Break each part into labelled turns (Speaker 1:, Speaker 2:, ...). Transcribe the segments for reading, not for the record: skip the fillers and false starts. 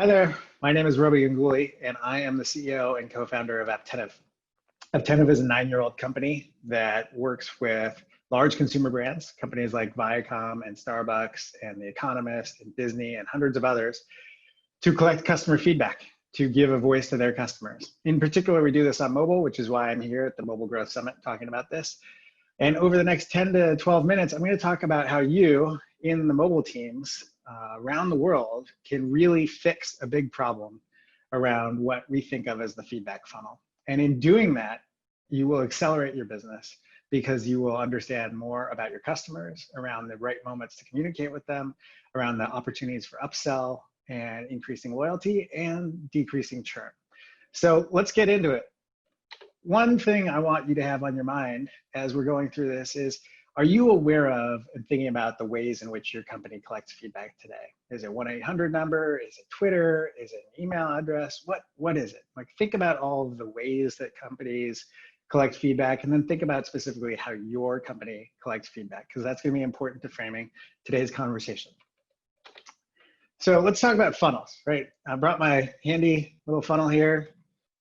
Speaker 1: Hi there, my name is Roby Ganguly, and I am the CEO and co-founder of Apptentive. Apptentive is a 9-year-old company that works with large consumer brands, companies like Viacom and Starbucks and The Economist and Disney and hundreds of others, to collect customer feedback, to give a voice to their customers. In particular, we do this on mobile, which is why I'm here at the Mobile Growth Summit talking about this. And over the next 10 to 12 minutes, I'm going to talk about how you, in the mobile teams around the world, can really fix a big problem around what we think of as the feedback funnel. And in doing that, you will accelerate your business because you will understand more about your customers, around the right moments to communicate with them, around the opportunities for upsell and increasing loyalty and decreasing churn. So let's get into it. One thing I want you to have on your mind as we're going through this is, are you aware of and thinking about the ways in which your company collects feedback today? Is it 1-800 number? Is it Twitter? Is it an email address? What is it? Like, think about all of the ways that companies collect feedback, and then think about specifically how your company collects feedback, because that's going to be important to framing today's conversation. So let's talk about funnels, right? I brought my handy little funnel here.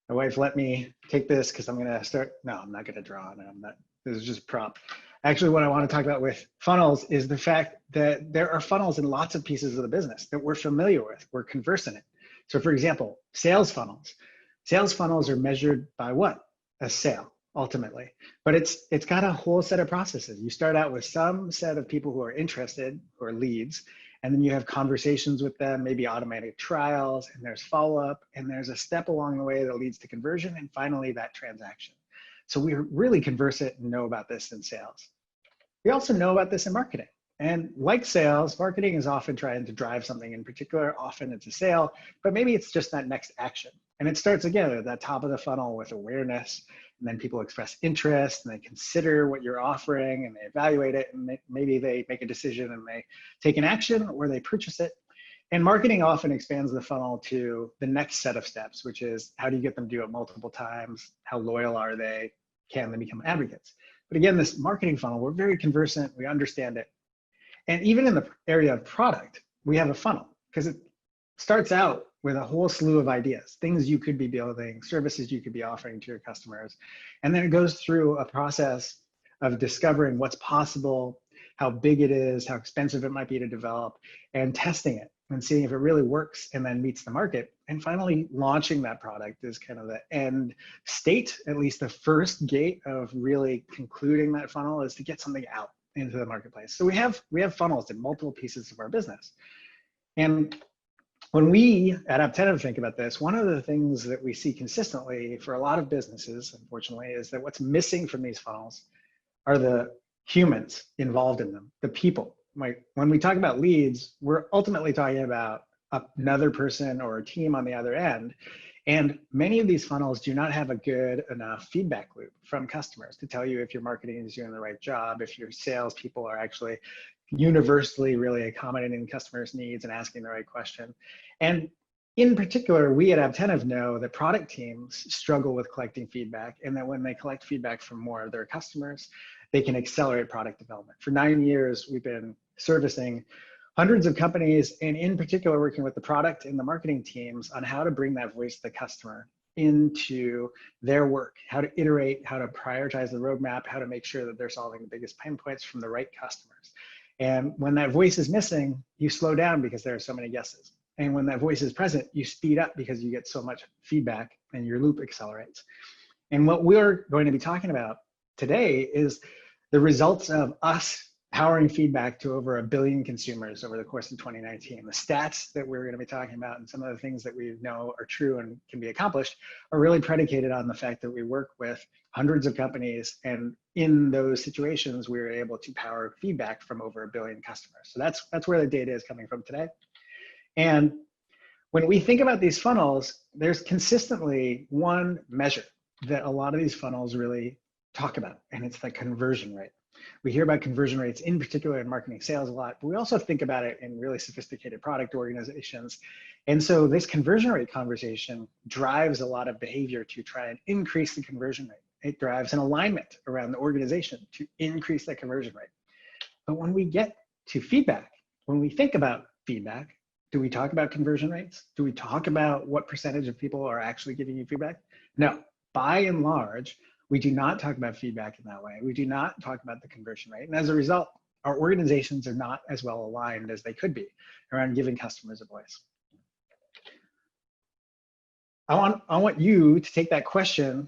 Speaker 1: My wife let me take this because I'm going to start. No, I'm not going to draw on it. This is just a prompt. Actually, what I want to talk about with funnels is the fact that there are funnels in lots of pieces of the business that we're familiar with, we're conversant in. So for example, sales funnels. Sales funnels are measured by what? A sale, ultimately. But it's got a whole set of processes. You start out with some set of people who are interested, who are leads, and then you have conversations with them, maybe automated trials, and there's follow-up, and there's a step along the way that leads to conversion, and finally that transaction. So we're really conversant and know about this in sales. We also know about this in marketing. And like sales, marketing is often trying to drive something in particular. Often it's a sale, but maybe it's just that next action. And it starts again at the top of the funnel with awareness, and then people express interest and they consider what you're offering and they evaluate it, and maybe they make a decision and they take an action or they purchase it. And marketing often expands the funnel to the next set of steps, which is, how do you get them to do it multiple times? How loyal are they? Can they become advocates? But again, this marketing funnel, we're very conversant, we understand it. And even in the area of product, we have a funnel, because it starts out with a whole slew of ideas, things you could be building, services you could be offering to your customers. And then it goes through a process of discovering what's possible, how big it is, how expensive it might be to develop, and testing it and seeing if it really works and then meets the market. And finally, launching that product is kind of the end state, at least the first gate of really concluding that funnel, is to get something out into the marketplace. So we have funnels in multiple pieces of our business. And when we at Apptentive think about this, one of the things that we see consistently for a lot of businesses, unfortunately, is that what's missing from these funnels are the humans involved in them, the people. Like, when we talk about leads, we're ultimately talking about another person or a team on the other end. And many of these funnels do not have a good enough feedback loop from customers to tell you if your marketing is doing the right job, if your salespeople are actually universally really accommodating customers' needs and asking the right question. And in particular, we at Apptentive know that product teams struggle with collecting feedback, and that when they collect feedback from more of their customers, they can accelerate product development. For 9 years, we've been servicing hundreds of companies, and in particular, working with the product and the marketing teams on how to bring that voice to the customer into their work, how to iterate, how to prioritize the roadmap, how to make sure that they're solving the biggest pain points from the right customers. And when that voice is missing, you slow down because there are so many guesses. And when that voice is present, you speed up because you get so much feedback and your loop accelerates. And what we're going to be talking about today is the results of us powering feedback to over 1 billion consumers over the course of 2019. The stats that we're going to be talking about and some of the things that we know are true and can be accomplished are really predicated on the fact that we work with hundreds of companies, and in those situations, we were able to power feedback from over 1 billion customers. So that's where the data is coming from today. And when we think about these funnels, there's consistently one measure that a lot of these funnels really talk about, and it's the conversion rate. We hear about conversion rates in particular in marketing sales a lot, but we also think about it in really sophisticated product organizations. And so this conversion rate conversation drives a lot of behavior to try and increase the conversion rate. It drives an alignment around the organization to increase that conversion rate. But when we get to feedback, when we think about feedback, Do we talk about conversion rates? Do we talk about what percentage of people are actually giving you feedback? No, by and large, we do not talk about feedback in that way. We do not talk about the conversion rate. And as a result, our organizations are not as well aligned as they could be around giving customers a voice. I want you to take that question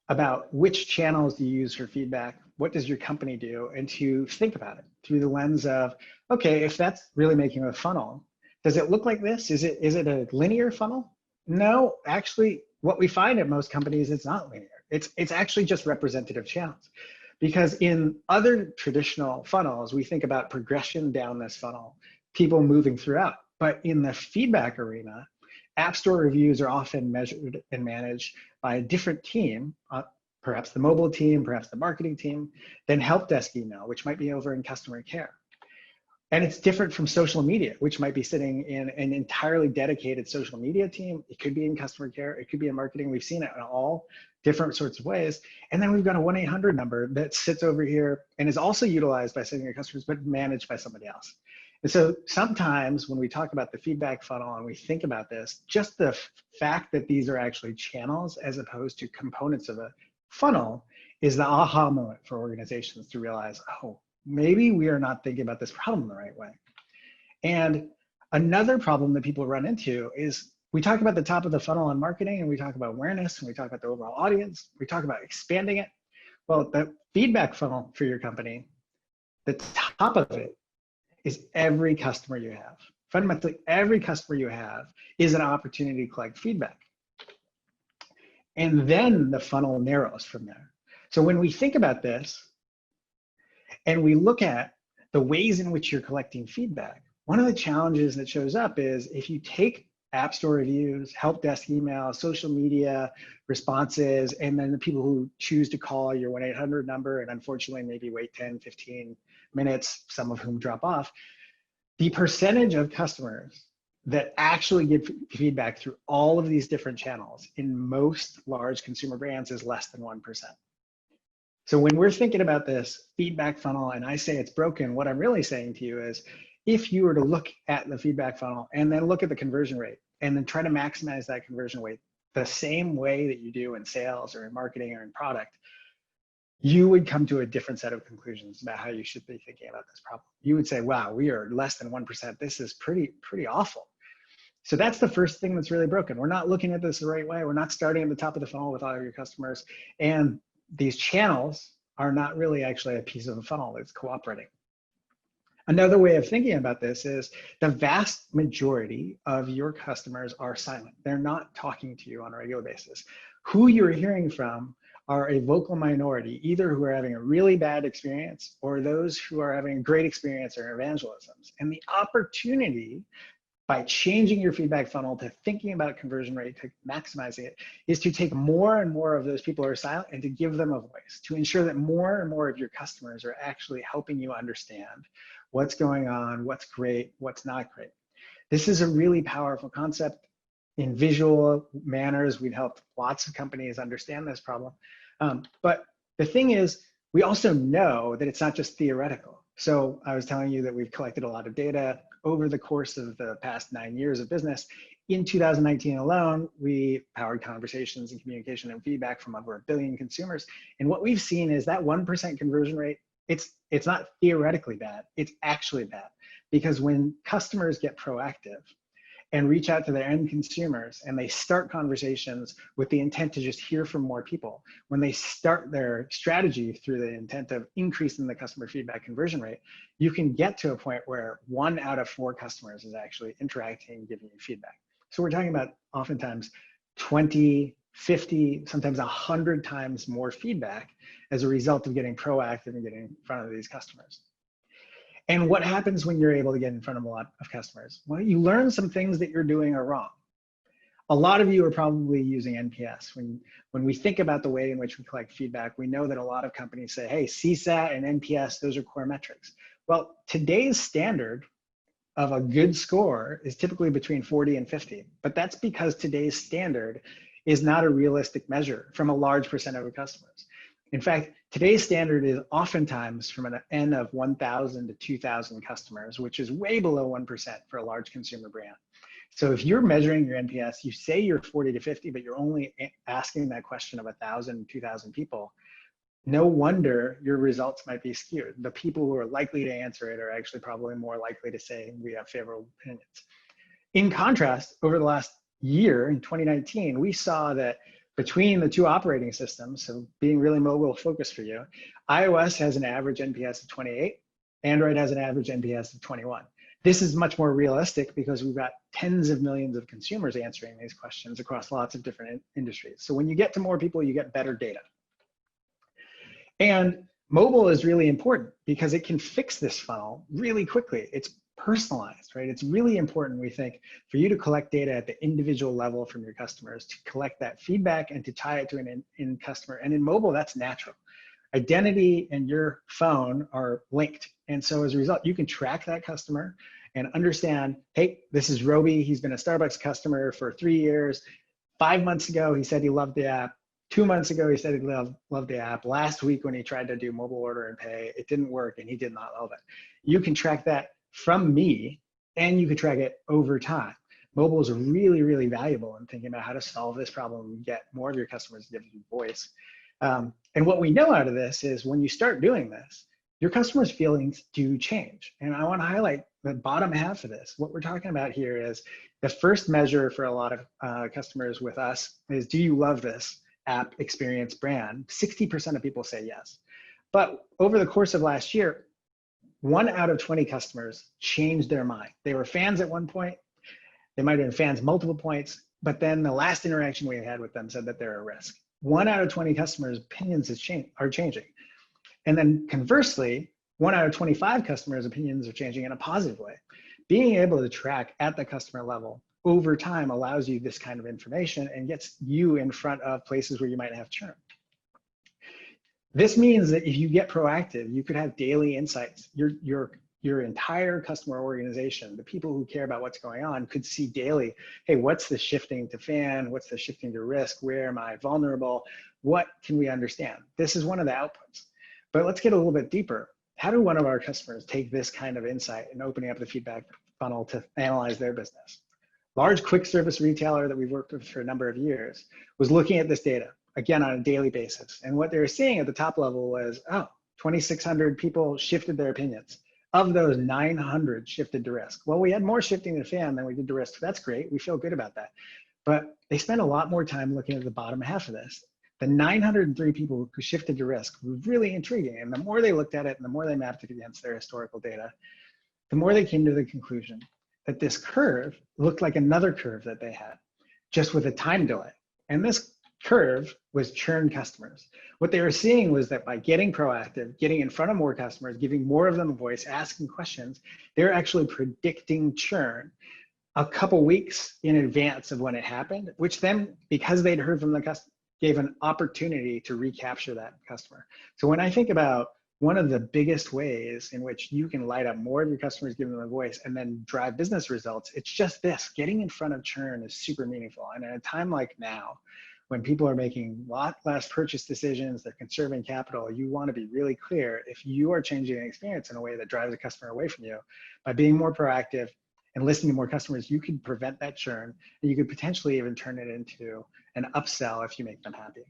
Speaker 1: about which channels do you use for feedback, what does your company do, and to think about it through the lens of, okay, if that's really making a funnel, does it look like this? Is it a linear funnel? No, actually, what we find at most companies, it's not linear. It's actually just representative channels. Because in other traditional funnels, we think about progression down this funnel, people moving throughout. But in the feedback arena, App Store reviews are often measured and managed by a different team, perhaps the mobile team, perhaps the marketing team, than help desk email, which might be over in customer care. And it's different from social media, which might be sitting in an entirely dedicated social media team. It could be in customer care, it could be in marketing. We've seen it in all different sorts of ways. And then we've got a 1-800 number that sits over here and is also utilized by some of your customers, but managed by somebody else. And so sometimes when we talk about the feedback funnel and we think about this, just the fact that these are actually channels as opposed to components of a funnel is the aha moment for organizations to realize, oh, maybe we are not thinking about this problem the right way. And another problem that people run into is we talk about the top of the funnel in marketing, and we talk about awareness, and we talk about the overall audience, we talk about expanding it. Well, the feedback funnel for your company, the top of it is every customer you have. Fundamentally, every customer you have is an opportunity to collect feedback. And then the funnel narrows from there. So when we think about this, and we look at the ways in which you're collecting feedback, one of the challenges that shows up is if you take App Store reviews, help desk email, social media responses, and then the people who choose to call your 1-800 number and unfortunately maybe wait 10, 15 minutes, some of whom drop off, the percentage of customers that actually give feedback through all of these different channels in most large consumer brands is less than 1%. So when we're thinking about this feedback funnel and I say it's broken, what I'm really saying to you is if you were to look at the feedback funnel and then look at the conversion rate and then try to maximize that conversion rate the same way that you do in sales or in marketing or in product, you would come to a different set of conclusions about how you should be thinking about this problem. You would say, wow, we are less than 1%. This is pretty awful. So that's the first thing that's really broken. We're not looking at this the right way. We're not starting at the top of the funnel with all of your customers. And these channels are not really actually a piece of the funnel that's cooperating. Another way of thinking about this is the vast majority of your customers are silent. They're not talking to you on a regular basis. Who you're hearing from are a vocal minority, either who are having a really bad experience or those who are having a great experience or evangelisms. And the opportunity by changing your feedback funnel to thinking about conversion rate, to maximizing it, is to take more and more of those people who are silent and to give them a voice, to ensure that more and more of your customers are actually helping you understand what's going on, what's great, what's not great. This is a really powerful concept. In visual manners, we've helped lots of companies understand this problem. But the thing is, we also know that it's not just theoretical. So I was telling you that we've collected a lot of data over the course of the past 9 years of business. In 2019 alone, we powered conversations and communication and feedback from over 1 billion consumers. And what we've seen is that 1% conversion rate, it's not theoretically bad, it's actually bad. Because when customers get proactive and reach out to their end consumers and they start conversations with the intent to just hear from more people, when they start their strategy through the intent of increasing the customer feedback conversion rate, you can get to a point where 1 out of 4 customers is actually interacting, giving you feedback. So we're talking about oftentimes 20, 50, sometimes 100 times more feedback as a result of getting proactive and getting in front of these customers. And what happens when you're able to get in front of a lot of customers? Well, you learn some things that you're doing are wrong. A lot of you are probably using NPS. When we think about the way in which we collect feedback, we know that a lot of companies say, hey, CSAT and NPS, those are core metrics. Well, today's standard of a good score is typically between 40 and 50, but that's because today's standard is not a realistic measure from a large percent of our customers. In fact, Today's standard is oftentimes from an N of 1,000 to 2,000 customers, which is way below 1% for a large consumer brand. So if you're measuring your NPS, you say you're 40 to 50, but you're only asking that question of 1,000, 2,000 people, no wonder your results might be skewed. The people who are likely to answer it are actually probably more likely to say we have favorable opinions. In contrast, over the last year, in 2019, we saw that between the two operating systems, so being really mobile focused for you, iOS has an average NPS of 28, Android has an average NPS of 21. This is much more realistic because we've got tens of millions of consumers answering these questions across lots of different industries. So when you get to more people, you get better data. And mobile is really important because it can fix this funnel really quickly. It's personalized, right? It's really important, we think, for you to collect data at the individual level from your customers, to collect that feedback and to tie it to an end customer. And in mobile, that's natural. Identity and your phone are linked. And so as a result, you can track that customer and understand, hey, this is Roby. He's been a Starbucks customer for 3 years. 5 months ago, he said he loved the app. 2 months ago, he said he loved the app. Last week, when he tried to do mobile order and pay, it didn't work and he did not love it. You can track that from me, and you can track it over time. Mobile is really, really valuable in thinking about how to solve this problem and get more of your customers to give you voice. And what we know out of this is when you start doing this, your customers' feelings do change. And I want to highlight the bottom half of this. What we're talking about here is the first measure for a lot of customers with us is, do you love this app, experience, brand? 60% of people say yes. But over the course of last year, 1 out of 20 customers changed their mind. They were fans at one point. They might have been fans multiple points, but then the last interaction we had with them said that they're a risk. 1 out of 20 customers' opinions are changing. And then conversely, 1 out of 25 customers' opinions are changing in a positive way. Being able to track at the customer level over time allows you this kind of information and gets you in front of places where you might have churn. This means that if you get proactive, you could have daily insights. Your entire customer organization, the people who care about what's going on, could see daily, hey, what's the shifting to fan? What's the shifting to risk? Where am I vulnerable? What can we understand? This is one of the outputs. But let's get a little bit deeper. How do one of our customers take this kind of insight and opening up the feedback funnel to analyze their business? Large quick service retailer that we've worked with for a number of years was looking at this data, again, on a daily basis. And what they were seeing at the top level was, oh, 2,600 people shifted their opinions. Of those, 900 shifted to risk. Well, we had more shifting to fan than we did to risk. That's great. We feel good about that. But they spent a lot more time looking at the bottom half of this. The 903 people who shifted to risk were really intriguing. And the more they looked at it and the more they mapped it against their historical data, the more they came to the conclusion that this curve looked like another curve that they had, just with a time delay. And this curve was churn customers. What they were seeing was that by getting proactive, getting in front of more customers, giving more of them a voice, asking questions, they're actually predicting churn a couple weeks in advance of when it happened, which then, because they'd heard from the customer, gave an opportunity to recapture that customer. So when I think about one of the biggest ways in which you can light up more of your customers, give them a voice, and then drive business results, it's just this. Getting in front of churn is super meaningful. And at a time like now, when people are making a lot less purchase decisions, they're conserving capital, you want to be really clear if you are changing an experience in a way that drives a customer away from you. By being more proactive and listening to more customers, you can prevent that churn, and you could potentially even turn it into an upsell if you make them happy.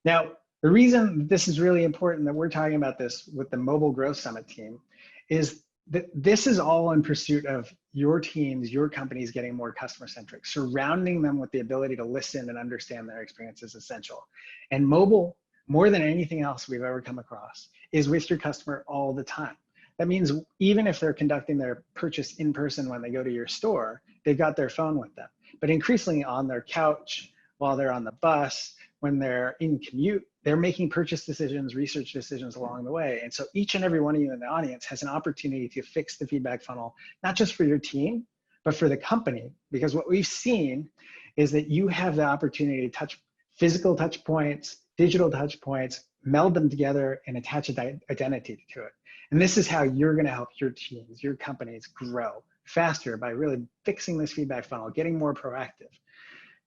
Speaker 1: Now, the reason this is really important that we're talking about this with the Mobile Growth Summit team is that this is all in pursuit of your teams, your companies getting more customer-centric. Surrounding them with the ability to listen and understand their experience is essential. And mobile, more than anything else we've ever come across, is with your customer all the time. That means even if they're conducting their purchase in person when they go to your store, they've got their phone with them. But increasingly on their couch, while they're on the bus, when they're in commute, they're making purchase decisions, research decisions along the way. And so each and every one of you in the audience has an opportunity to fix the feedback funnel, not just for your team, but for the company. Because what we've seen is that you have the opportunity to touch physical touch points, digital touch points, meld them together and attach an identity to it. And this is how you're gonna help your teams, your companies grow faster by really fixing this feedback funnel, getting more proactive.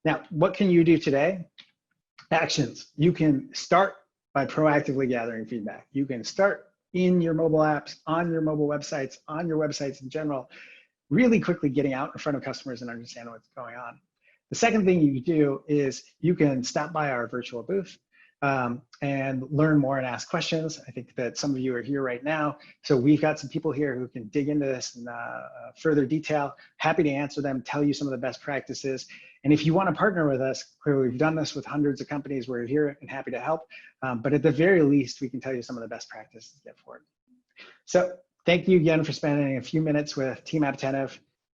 Speaker 1: Now, what can you do today? Actions. You can start by proactively gathering feedback. You can start in your mobile apps, on your mobile websites, on your websites in general, really quickly getting out in front of customers and understand what's going on. The second thing you can do is you can stop by our virtual booth and learn more and ask questions. I think that some of you are here right now. So we've got some people here who can dig into this in further detail. Happy to answer them, tell you some of the best practices. And if you want to partner with us, we've done this with hundreds of companies. We're here and happy to help. But at the very least, we can tell you some of the best practices to get forward. So thank you again for spending a few minutes with Team Apptentive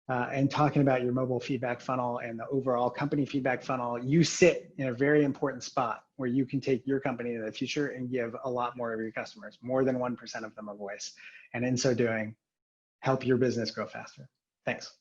Speaker 1: and talking about your mobile feedback funnel and the overall company feedback funnel. You sit in a very important spot where you can take your company to the future and give a lot more of your customers, more than 1% of them, a voice. And in so doing, help your business grow faster. Thanks.